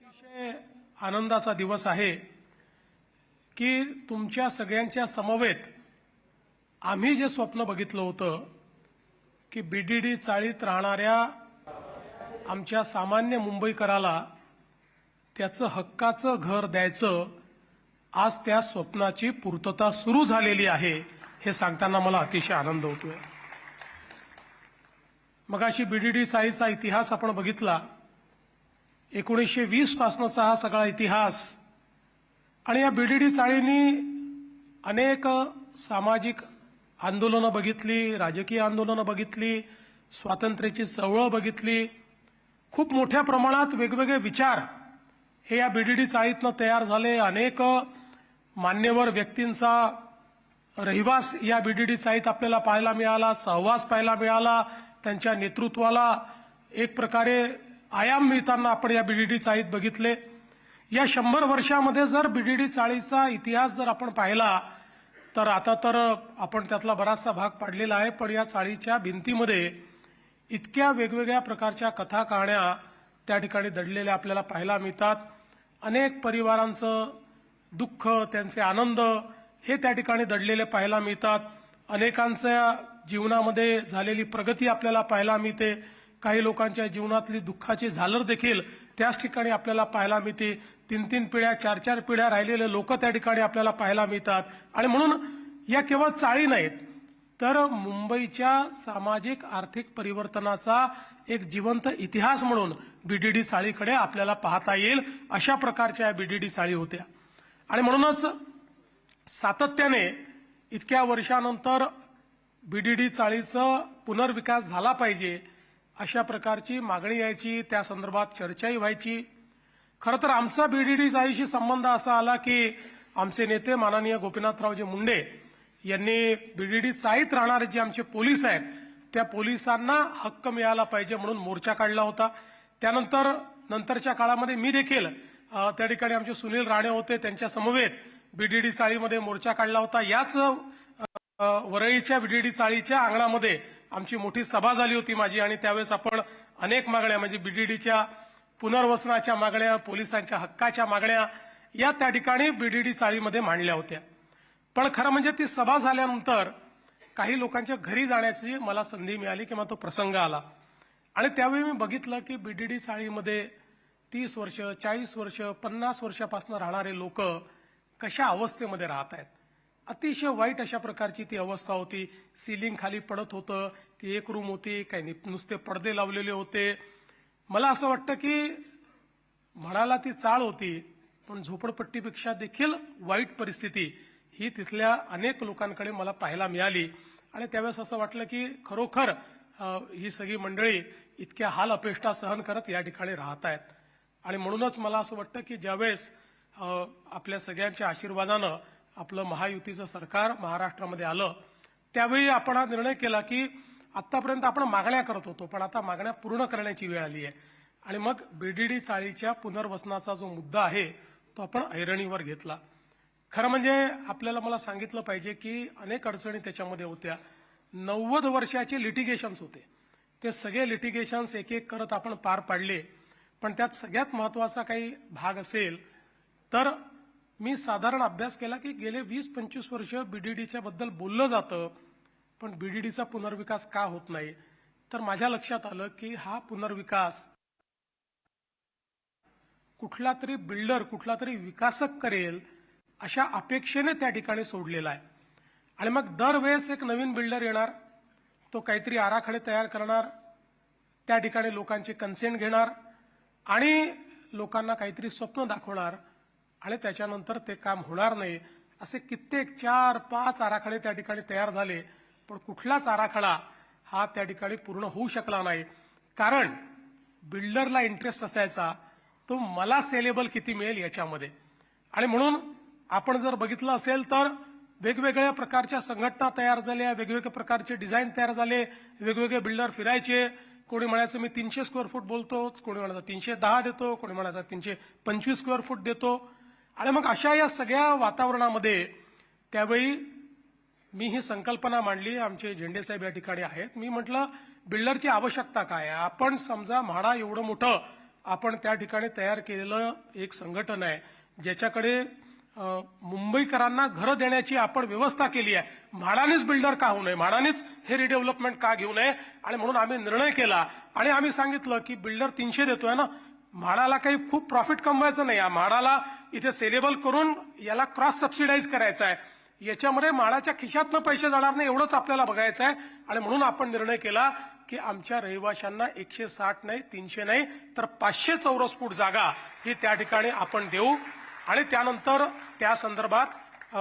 अतिशय आनंदाचा दिवस आहे की तुमच्या सगळ्यांच्या समवेत आम्ही जे स्वप्न बघितलं होतं की बीडीडी चाळीत राहणाऱ्या आमच्या सामान्य मुंबईकराला त्याचं हक्काचं घर द्यायचं, आज त्या स्वप्नाची पूर्तता सुरू झालेली आहे हे सांगताना मला अतिशय आनंद होतोय। मगाशी बीडीडी चाळीचा इतिहास आपण बघितला, 1920 पासनचा हा सगळा इतिहास, आणि या बीडीडी चाळीनी अनेक सामाजिक आंदोलनं बघितली, राजकीय आंदोलनं बघितली, स्वातंत्र्याची चळवळ बघितली। खूप मोठ्या प्रमाणात वेगवेगळे विचार हे या बीडीडी चाळीतनं तयार झाले। अनेक मान्यवर व्यक्तींचा रहिवास या बीडीडी चाळीत आपल्याला पाहायला मिळाला, सहवास पाहायला मिळाला, त्यांच्या नेतृत्वाला एक प्रकारे आयाम मिळताना आपण या बीडीडी चाळीत बघितले। या 100 वर्षामध्ये जर बीडीडी चाळीचा इतिहास जर आपण पाहिला तर आता तर आपण त्यातला बराचसा भाग पाडलेला आहे, पण या चाळीच्या भिंतीमध्ये इतक्या वेगवेगळ्या प्रकारच्या कथा कहाण्या त्या ठिकाणी दडलेल्या आपल्याला पाहायला मिळतात। अनेक परिवारांचं दुःख, त्यांचे आनंद हे त्या ठिकाणी दडलेले पाहायला मिळतात। अनेकांच्या जीवनामध्ये झालेली प्रगती आपल्याला पाहायला मिळते, काही लोकांच्या जीवनातली दुःखाची झालर देखील त्याच ठिकाणी आपल्याला पाहायला मिळते। 3-3 पिढ्या 4-4 पिढ्या राहिलेले लोक त्या ठिकाणी आपल्याला पाहायला मिळतात। आणि म्हणून या केवळ चाळी नाहीत तर मुंबईच्या सामाजिक आर्थिक परिवर्तनाचा एक जिवंत इतिहास म्हणून बीडीडी चाळीकडे आपल्याला पाहता येईल, अशा प्रकारच्या बीडीडी चाळी होत्या। आणि म्हणूनच सातत्याने इतक्या वर्षानंतर बीडीडी चाळीचा पुनर्विकास झाला पाहिजे अशा प्रकारची मागणी यायची, त्या संदर्भात चर्चाही व्हायची। खरं तर आमचा बीडीडी चाळीशी संबंध असा आला की आमचे नेते माननीय गोपीनाथरावजी मुंडे यांनी बीडीडी चाळीत राहणारे जे आमचे पोलीस आहेत त्या पोलिसांना हक्क मिळाला पाहिजे म्हणून मोर्चा काढला होता। नंतरच्या काळामध्ये मी देखील त्या ठिकाणी आमचे सुनील राणे होते, त्यांच्या समवेत बीडीडी चाळीमध्ये मोर्चा काढला होता। याच वरळीच्या बीडीडी चाळीच्या अंगणामध्ये आमची मोठी सभा झाली होती माझी, आणि त्यावेळेस आपण अनेक मागण्या म्हणजे बीडीडीच्या पुनर्वसनाच्या मागण्या, पोलिसांच्या हक्काच्या मागण्या या त्या ठिकाणी बीडीडी चाळीमध्ये मांडल्या होत्या। पण खरं म्हणजे ती सभा झाल्यानंतर काही लोकांच्या घरी जाण्याची मला संधी मिळाली किंवा तो प्रसंग आला, आणि त्यावेळी मी बघितलं की बीडीडी चाळीमध्ये 30 वर्ष 40 वर्ष 50 वर्षापासून राहणारे लोक कशा अवस्थेमध्ये राहत आहेत। अतिशय वाईट अशा प्रकारची ती अवस्था होती। सिलिंग खाली पडत होतं, ती एक रूम होती, काही नुसते पडदे लावलेले होते। मला असं वाटतं की म्हणाला ती चाळ होती, पण झोपडपट्टीपेक्षा देखील वाईट परिस्थिती ही तिथल्या अनेक लोकांकडे मला पाहायला मिळाली। आणि त्यावेळेस असं वाटलं की खरोखर ही सगळी मंडळी इतक्या हाल अपेष्टा सहन करत या ठिकाणी राहत आहेत। आणि म्हणूनच मला असं वाटतं की ज्यावेळेस आपल्या सगळ्यांच्या आशीर्वादानं आपलं महायुतीचं सरकार महाराष्ट्रामध्ये आलं, त्यावेळी आपण हा निर्णय केला की आतापर्यंत आपण मागण्या करत होतो, पण आता मागण्या पूर्ण करण्याची वेळ आली आहे। आणि मग बीडीडी चाळीच्या पुनर्वसनाचा जो मुद्दा आहे तो आपण ऐरणीवर घेतला। खरं म्हणजे आपल्याला मला सांगितलं पाहिजे की अनेक अडचणी त्याच्यामध्ये होत्या। 90 वर्षाचे लिटिगेशन्स होते, ते सगळे लिटिगेशन्स एक एक करत आपण पार पाडले। पण त्यात सगळ्यात महत्वाचा काही भाग असेल तर मी साधारण अभ्यास केला की गेले 20-25 वर्ष बीडीडीच्या बद्दल बोललं जातं, पण बीडीडीचा पुनर्विकास का होत नाही। तर माझ्या लक्षात आलं की हा पुनर्विकास कुठला तरी बिल्डर, कुठला तरी विकासक करेल अशा अपेक्षेने त्या ठिकाणी सोडलेला आहे। आणि मग दरवेळेस एक नवीन बिल्डर येणार, तो काहीतरी आराखडे तयार करणार, त्या ठिकाणी लोकांचे कन्सेंट घेणार आणि लोकांना काहीतरी स्वप्न दाखवणार, आणि त्याच्यानंतर ते काम होणार नाही। असे कित्येक 4-5 आराखडे त्या ठिकाणी तयार झाले, पण कुठलाच आराखडा हा त्या ठिकाणी पूर्ण होऊ शकला नाही। कारण बिल्डरला इंटरेस्ट असायचा तो मला सेलेबल किती मिळेल याच्यामध्ये। आणि म्हणून आपण जर बघितलं असेल तर वेगवेगळ्या प्रकारच्या संघटना तयार झाल्या, वेगवेगळ्या प्रकारचे डिझाईन तयार झाले, वेगवेगळे बिल्डर फिरायचे। कोणी म्हणायचं मी 300 स्क्वेअर फूट बोलतो, कोणी म्हणायचं 310 देतो, कोणी म्हणायचं 325 स्क्वेअर फूट देतो। आणि मग अशा या सगळ्या वातावरणामध्ये त्यावेळी मी ही संकल्पना मांडली, आमचे झेंडे साहेब या ठिकाणी आहेत। मी म्हटलं बिल्डरची आवश्यकता काय आहे। आपण समजा म्हाडा एवढं मोठं आपण त्या ठिकाणी तयार केलेलं एक संघटन आहे, ज्याच्याकडे मुंबईकरांना घरं देण्याची आपण व्यवस्था केली आहे. म्हाडानेच बिल्डर का होऊ नये, म्हाडानेच हे रिडेव्हलपमेंट का घेऊ नये, आणि म्हणून आम्ही निर्णय केला आणि आम्ही सांगितलं की बिल्डर 300 देतोय ना, म्हाडाला काही खूप प्रॉफिट कमवायचं नाही, म्हाडाला इथे सेलेबल करून याला क्रॉस सबसिडाईज करायचं आहे, याच्यामध्ये म्हाडाच्या खिशातनं पैसे जाणार नाही एवढंच आपल्याला बघायचं आहे. आणि म्हणून आपण निर्णय केला की आमच्या रहिवाशांना 160 नाही, 300 नाही, तर 500 चौरस फूट जागा ही त्या ठिकाणी आपण देऊ. आणि त्यानंतर त्या संदर्भात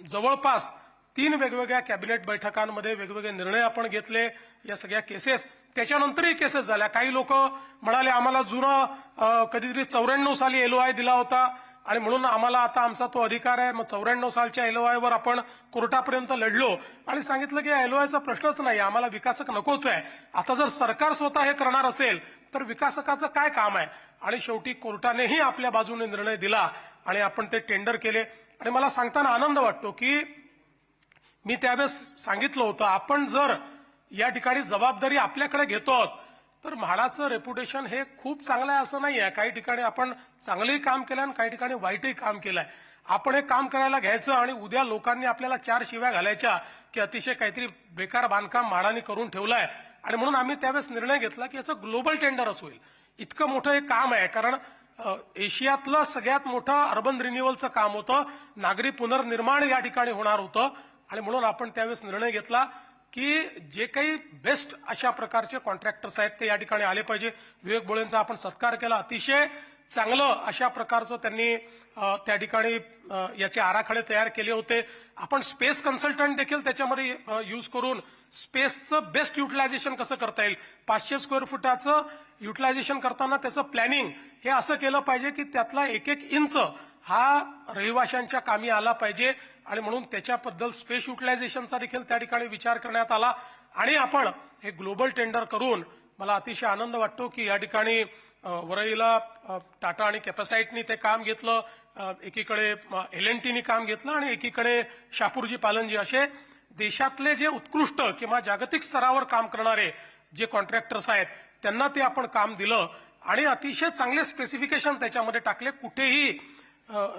जवळपास 3 वेगवेगळ्या कॅबिनेट बैठकांमध्ये वेगवेगळे निर्णय आपण घेतले. या सगळ्या केसेस त्याच्यानंतरही केसेस झाल्या. काही लोक म्हणाले आम्हाला जुनं कधीतरी 94 साली LOI दिला होता आणि म्हणून आम्हाला आता आमचा तो अधिकार आहे. मग 94 सालच्या LOI वर आपण कोर्टापर्यंत लढलो आणि सांगितलं की LOI चा प्रश्नच नाही, आम्हाला विकासक नकोच आहे. आता जर सरकार स्वतः हे करणार असेल तर विकासकाचं काय काम आहे. आणि शेवटी कोर्टानेही आपल्या बाजूने निर्णय दिला आणि आपण ते टेंडर केले. आणि मला सांगताना आनंद वाटतो की मी त्यावेळेस सांगितलं होतं, आपण जर या ठिकाणी जबाबदारी आपल्याकडे घेतो तर म्हाडाचं रेप्युटेशन हे खूप चांगलं आहे असं नाही आहे. काही ठिकाणी आपण चांगलंही काम केलं आणि काही ठिकाणी वाईटही काम केलंय. आपण हे काम करायला घ्यायचं आणि उद्या लोकांनी आपल्याला 4 शिव्या घालायच्या की अतिशय काहीतरी बेकार बांधकाम म्हाडाने करून ठेवलंय. आणि म्हणून आम्ही त्यावेळेस निर्णय घेतला की याचं ग्लोबल टेंडरच होईल. इतकं मोठं हे काम आहे, कारण एशियातलं सगळ्यात मोठं अर्बन रिन्युअलचं काम होतं, नागरी पुनर्निर्माण या ठिकाणी होणार होतं. आणि म्हणून आपण त्यावेळेस निर्णय घेतला की जे काही बेस्ट अशा प्रकारचे कॉन्ट्रॅक्टर्स आहेत ते या ठिकाणी आले पाहिजे. विवेक बोळेंचा आपण सत्कार केला, अतिशय चांगलं अशा प्रकारचं त्यांनी त्या ठिकाणी याचे आराखडे तयार केले होते. आपण स्पेस कन्सल्टंट देखील त्याच्यामध्ये यूज करून स्पेसचं बेस्ट युटिलायझेशन कसं करता येईल, 500 स्क्वेअर फुटाचं युटिलायझेशन करताना त्याचं प्लॅनिंग हे असं केलं पाहिजे की त्यातला एक इंच हा रहिवाशांच्या कामी आला पाहिजे. आणि म्हणून त्याच्याबद्दल स्पेस युटिलायझेशनचा देखील त्या ठिकाणी विचार करण्यात आला. आणि आपण हे ग्लोबल टेंडर करून मला अतिशय आनंद वाटतो की या ठिकाणी वरईला टाटा आणि कॅपॅसाइटनी ते काम घेतलं, एकीकडे L&Tनी काम घेतलं आणि एकीकडे शापूरजी पालनजी असे देशातले जे उत्कृष्ट किंवा जागतिक स्तरावर काम करणारे जे कॉन्ट्रॅक्टर्स आहेत त्यांना ते आपण काम दिलं आणि अतिशय चांगले स्पेसिफिकेशन त्याच्यामध्ये टाकले. कुठेही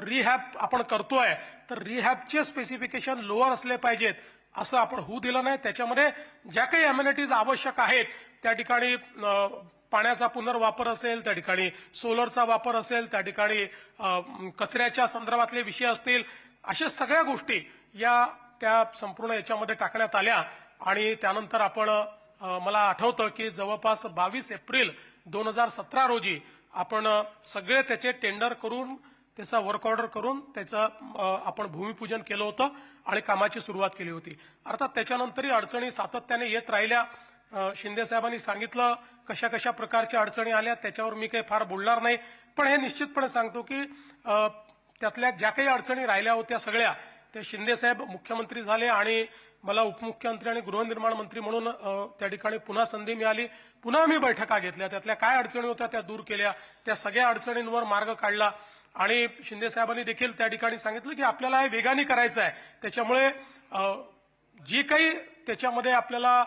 रिहॅब आपण करतोय तर रिहॅबचे स्पेसिफिकेशन लोअर असले पाहिजेत असं आपण होऊ दिलं नाही. त्याच्यामध्ये ज्या काही अम्युनिटीज आवश्यक आहेत त्या ठिकाणी पाण्याचा पुनर्वापर असेल, त्या ठिकाणी सोलरचा वापर असेल, त्या ठिकाणी कचऱ्याच्या संदर्भातले विषय असतील, अशा सगळ्या गोष्टी या त्या संपूर्ण याच्यामध्ये टाकण्यात आल्या. आणि त्यानंतर आपण मला आठवतं की जवळपास 22 एप्रिल 2017 रोजी आपण सगळे त्याचे टेंडर करून त्याचा वर्क ऑर्डर करून त्याचं आपण भूमिपूजन केलं होतं आणि कामाची सुरुवात केली होती. अर्थात त्याच्यानंतरही अडचणी सातत्याने येत राहिल्या. शिंदे साहेबांनी सांगितलं कशा कशा प्रकारच्या अडचणी आल्या, त्याच्यावर मी काही फार बोलणार नाही. पण हे निश्चितपणे सांगतो की त्यातल्या ज्या काही अडचणी राहिल्या होत्या सगळ्या ते शिंदे साहेब मुख्यमंत्री झाले आणि मला उपमुख्यमंत्री आणि गृहनिर्माण मंत्री म्हणून त्या ठिकाणी पुन्हा संधी मिळाली. पुन्हा मी बैठका घेतल्या, त्यातल्या काय अडचणी होत्या त्या दूर केल्या, त्या सगळ्या अडचणींवर मार्ग काढला. आणि शिंदे साहेबांनी देखील त्या ठिकाणी सांगितलं की आपल्याला हे वेगाने करायचं आहे, त्याच्यामुळे जी काही त्याच्यामध्ये आपल्याला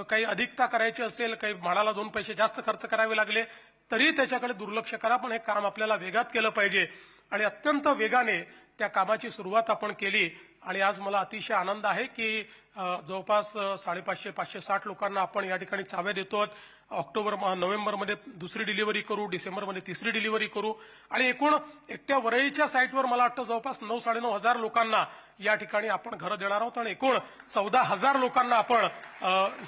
काही अधिकता करायची असेल, काही म्हाडाला 2 पैसे जास्त खर्च करावे लागले तरी त्याच्याकडे दुर्लक्ष करा, पण हे काम आपल्याला वेगात केलं पाहिजे. आणि अत्यंत वेगाने त्या कामाची सुरुवात आपण केली. आणि आज मला अतिशय आनंद आहे की जवळपास 550-560 लोकांना आपण या ठिकाणी चाव्या देतो. नोव्हेंबरमध्ये 2री डिलिव्हरी करू, डिसेंबरमध्ये 3री डिलिव्हरी करू आणि एकूण एकट्या वरळीच्या साईटवर मला वाटतं जवळपास 9-9.5 हजार लोकांना या ठिकाणी आपण घरं देणार आहोत आणि एकूण 14,000 लोकांना आपण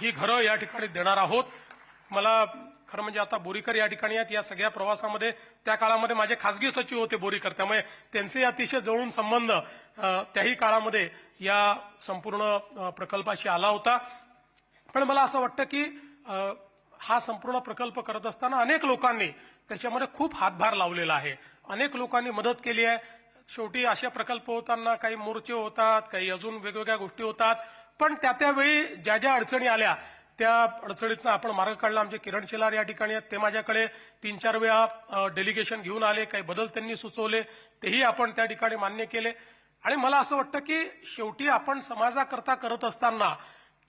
ही घरं या ठिकाणी देणार आहोत. मला खरं म्हणजे आता बोरीकर या ठिकाणी आहेत. या सगळ्या प्रवासामध्ये त्या काळामध्ये माझे खासगी सचिव होते बोरीकर, त्यामुळे त्यांचे अतिशय जवळून संबंध त्याही काळामध्ये या संपूर्ण प्रकल्पाशी आला होता. पण मला असं वाटतं की हा संपूर्ण प्रकल्प करत असताना अनेक लोकांनी त्याच्यामध्ये खूप हातभार लावलेला आहे, अनेक लोकांनी मदत केली आहे. शेवटी अशा प्रकल्प होताना काही मोर्चे होतात, काही अजून वेगवेगळ्या गोष्टी होतात, पण त्यावेळी ज्या ज्या अडचणी आल्या त्या अडचणीतनं आपण मार्ग काढला. आमचे किरण शेलार या ठिकाणी आहेत, ते माझ्याकडे 3-4 वेळा डेलिगेशन घेऊन आले, काही बदल त्यांनी सुचवले, तेही आपण त्या ठिकाणी मान्य केले. आणि मला असं वाटतं की शेवटी आपण समाजाकरता करत असताना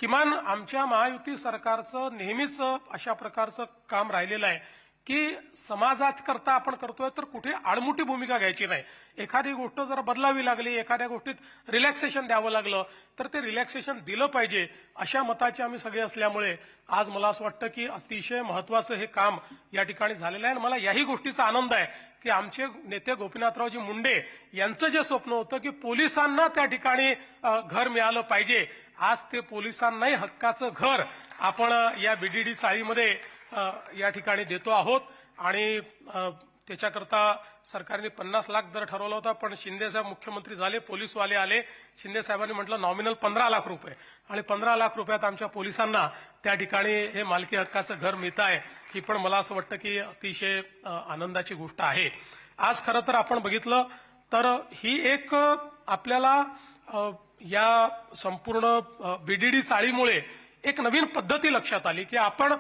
किमान आमच्या महायुती सरकारचं नेहमीच अशा प्रकारचं काम राहिलेलं आहे की समाजाकरता आपण करतोय तर कुठे आडमुठी भूमिका घ्यायची नाही. एखादी गोष्ट जर बदलावी लागली, एखाद्या गोष्टीत रिलॅक्सेशन द्यावं लागलं तर ते रिलॅक्सेशन दिलं पाहिजे, अशा मताचे आम्ही सगळे असल्यामुळे आज मला असं वाटतं की अतिशय महत्वाचं हे काम या ठिकाणी झालेलं आहे. आणि मला याही गोष्टीचा आनंद आहे की आमचे नेते गोपीनाथरावजी मुंडे यांचं जे स्वप्न होतं की पोलिसांना त्या ठिकाणी घर मिळालं पाहिजे, आज ते पोलिसांनाही हक्काचं घर आपण या बीडीडी चाळीमध्ये या ठिकाणी देतो आहोत. आणि त्याच्याकरता सरकारने 50 लाख दर ठरवला होता, पण शिंदे साहेब मुख्यमंत्री झाले, पोलीसवाले आले, शिंदे साहेबांनी म्हटलं नॉमिनल 15 लाख रुपये, आणि 15 लाख रुपयात आमच्या पोलिसांना त्या ठिकाणी हे मालकी हक्काचं घर मिळत आहे. ही पण मला असं वाटतं की अतिशय आनंदाची गोष्ट आहे. आज खरं तर आपण बघितलं तर ही एक आपल्याला या संपूर्ण बीडीडी चाळीमुळे एक नवीन पद्धती लक्षात आली की आपण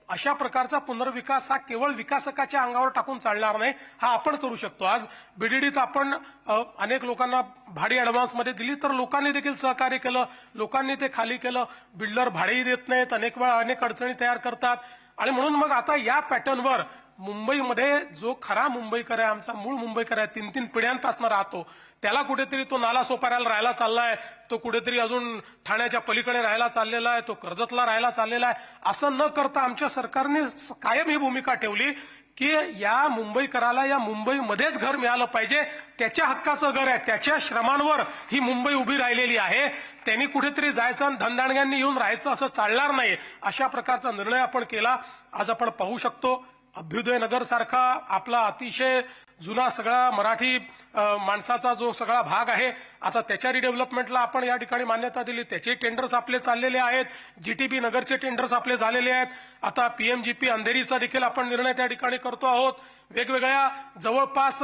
अशा प्रकारचा पुनर्विकास हा केवळ विकासकाच्या अंगावर टाकून चालणार नाही, हा आपण करू शकतो. आज बीडीडीत आपण अनेक लोकांना भाडी ऍडव्हान्समध्ये दिली तर लोकांनी देखील सहकार्य केलं, लोकांनी ते खाली केलं. बिल्डर भाडेही देत नाहीत, अनेक वेळा अनेक अडचणी तयार करतात. आणि म्हणून मग आता या पॅटर्नवर मुंबईमध्ये जो खरा मुंबईकर आहे, आमचा मूळ मुंबईकर आहे, 3-3 पिढ्यांपासून राहतो, त्याला कुठेतरी तो नाला सोपाऱ्याला राहायला चाललाय, तो कुठेतरी अजून ठाण्याच्या पलीकडे राहायला चाललेला आहे, तो कर्जतला राहायला चाललेला आहे, असं न करता आमच्या सरकारने कायम ही भूमिका ठेवली की या मुंबईकराला या मुंबईमध्येच घर मिळालं पाहिजे. त्याच्या हक्काचं घर आहे, त्याच्या श्रमांवर ही मुंबई उभी राहिलेली आहे. त्यांनी कुठेतरी जायचं आणि धनदांडग्यांनी येऊन राहायचं असं चालणार नाही, अशा प्रकारचा निर्णय आपण केला. आज आपण पाहू शकतो अभ्युदय नगर सारखा आपला अतिशय जुना सगळा मराठी माणसाचा जो सगळा भाग आहे, आता त्याच्या रिडेव्हलपमेंटला आपण या ठिकाणी मान्यता दिली. त्याचे टेंडर्स आपले चाललेले आहेत, जीटीबी नगरचे टेंडर्स आपले झालेले आहेत. आता पीएमजीपी अंधेरीचा देखील आपण निर्णय त्या ठिकाणी करतो आहोत. वेगवेगळ्या जवळपास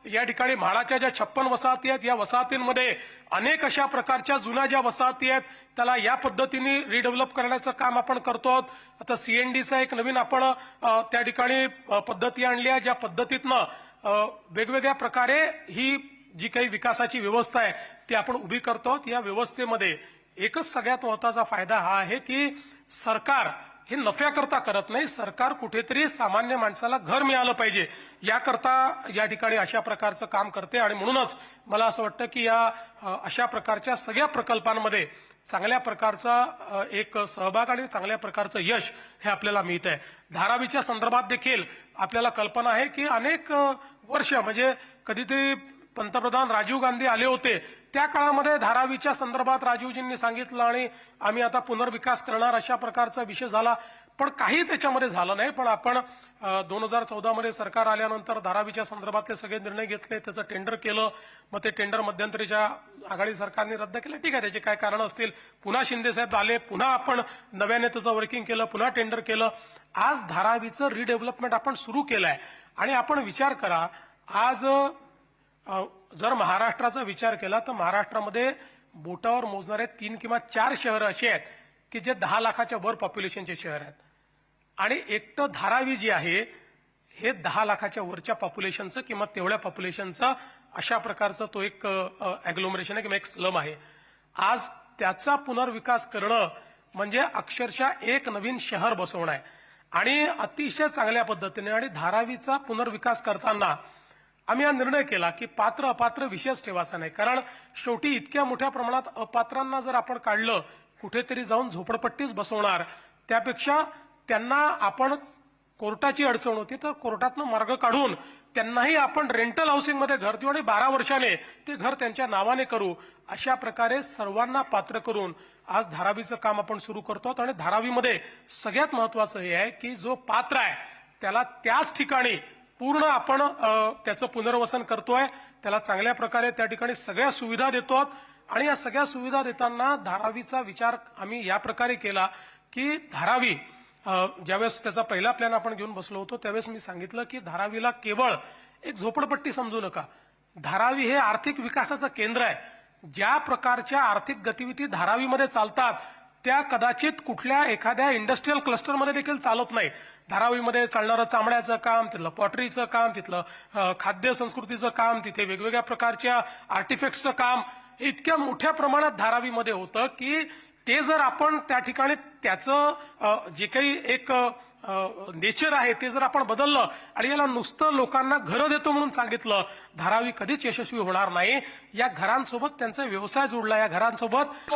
या ठिकाणी म्हाडाच्या ज्या 56 वसाहती आहेत, या वसाहतींमध्ये अनेक अशा प्रकारच्या जुन्या ज्या वसाहती आहेत त्याला या पद्धतीने रिडेव्हलप करण्याचं काम आपण करतो आहोत. आता सीएनडीचा एक नवीन आपण त्या ठिकाणी पद्धती आणली आहे, ज्या पद्धतीतनं वेगवेगळ्या प्रकारे ही जी काही विकासाची व्यवस्था आहे ती आपण उभी करतो. या व्यवस्थेमध्ये एकच सगळ्यात महत्वाचा फायदा हा आहे की सरकार हे नफ्याकरता करत नाही, सरकार कुठेतरी सामान्य माणसाला घर मिळालं पाहिजे याकरता या ठिकाणी अशा प्रकारचं काम करते. आणि म्हणूनच मला असं वाटतं की या अशा प्रकारच्या सगळ्या प्रकल्पांमध्ये चांगल्या प्रकारचा एक सहभाग आणि चांगल्या प्रकारचं यश हे आपल्याला मिळत आहे. धारावीच्या संदर्भात देखील आपल्याला कल्पना आहे की अनेक वर्ष म्हणजे कधीतरी पंतप्रधान राजीव गांधी आले होते, त्या काळामध्ये धारावीच्या संदर्भात राजीवजींनी सांगितलं आणि आम्ही आता पुनर्विकास करणार अशा प्रकारचा विषय झाला, पण काही त्याच्यामध्ये झालं नाही. पण आपण 2014 मध्ये सरकार आल्यानंतर धारावीच्या संदर्भातले सगळे निर्णय घेतले, त्याचं टेंडर केलं, मग ते टेंडर मध्यंतरीच्या आघाडी सरकारने रद्द केलं. ठीक आहे, त्याचे काय कारण असतील, पुन्हा शिंदे साहेब आले, पुन्हा आपण नव्याने त्याचं वर्किंग केलं, पुन्हा टेंडर केलं. आज धारावीचं रिडेव्हलपमेंट आपण सुरू केलंय. आणि आपण विचार करा, आज जर महाराष्ट्राचा विचार केला तर महाराष्ट्रामध्ये बोटावर मोजणारे 3 किंवा 4 शहर असे आहेत की जे 10 लाखाच्या वर पॉप्युलेशनचे शहर आहेत. आणि एकटं धारावी जे आहे हे 10 लाखाच्या वरच्या पॉप्युलेशनचं किंवा तेवढ्या पॉप्युलेशनचा अशा प्रकारचा तो एक ॲग्लोमरेशन आहे किंवा एक स्लम आहे. आज त्याचा पुनर्विकास करणं म्हणजे अक्षरशः एक नवीन शहर बसवणं आहे. आणि अतिशय चांगल्या पद्धतीने आणि धारावीचा पुनर्विकास करताना आम्ही हा निर्णय केला की पात्र अपात्र विशेष ठेवायचा नाही, कारण शेवटी इतक्या मोठ्या प्रमाणात अपात्रांना जर आपण काढलं, कुठेतरी जाऊन झोपडपट्टीच बसवणार, त्यापेक्षा त्यांना आपण कोर्टाची अडचण होती तर कोर्टातनं मार्ग काढून त्यांनाही आपण रेंटल हाऊसिंगमध्ये घर देऊ आणि 12 वर्षाने ते घर त्यांच्या नावाने करू. अशा प्रकारे सर्वांना पात्र करून आज धारावीचं काम आपण सुरू करतो. आणि धारावीमध्ये सगळ्यात महत्वाचं हे आहे की जो पात्र आहे त्याला त्याच ठिकाणी पूर्ण आपण त्याचं पुनर्वसन करतोय, त्याला चांगल्या प्रकारे त्या ठिकाणी सगळ्या सुविधा देतो. आणि या सगळ्या सुविधा देताना धारावीचा विचार आम्ही या प्रकारे केला की धारावी ज्यावेळेस त्याचा पहिला प्लॅन आपण घेऊन बसलो होतो त्यावेळेस मी सांगितलं की धारावीला केवळ एक झोपडपट्टी समजू नका, धारावी हे आर्थिक विकासाचं केंद्र आहे. ज्या प्रकारच्या आर्थिक गतिविधी धारावीमध्ये चालतात त्या कदाचित कुठल्या एखाद्या इंडस्ट्रीयल क्लस्टरमध्ये देखील चालत नाही. धारावीमध्ये चालणारं चामड्याचं काम, तिथलं पॉटरीचं काम, तिथलं खाद्य संस्कृतीचं काम, तिथे वेगवेगळ्या प्रकारच्या आर्टिफॅक्ट्सचं काम इतक्या मोठ्या प्रमाणात धारावीमध्ये होतं की ते जर आपण त्या ठिकाणी त्याचं जे काही एक नेचर आहे ते जर आपण बदललं आणि याला नुसतं लोकांना घरं देतो म्हणून सांगितलं, धारावी कधीच यशस्वी होणार नाही. या घरांसोबत त्यांचा व्यवसाय जोडला, या घरांसोबत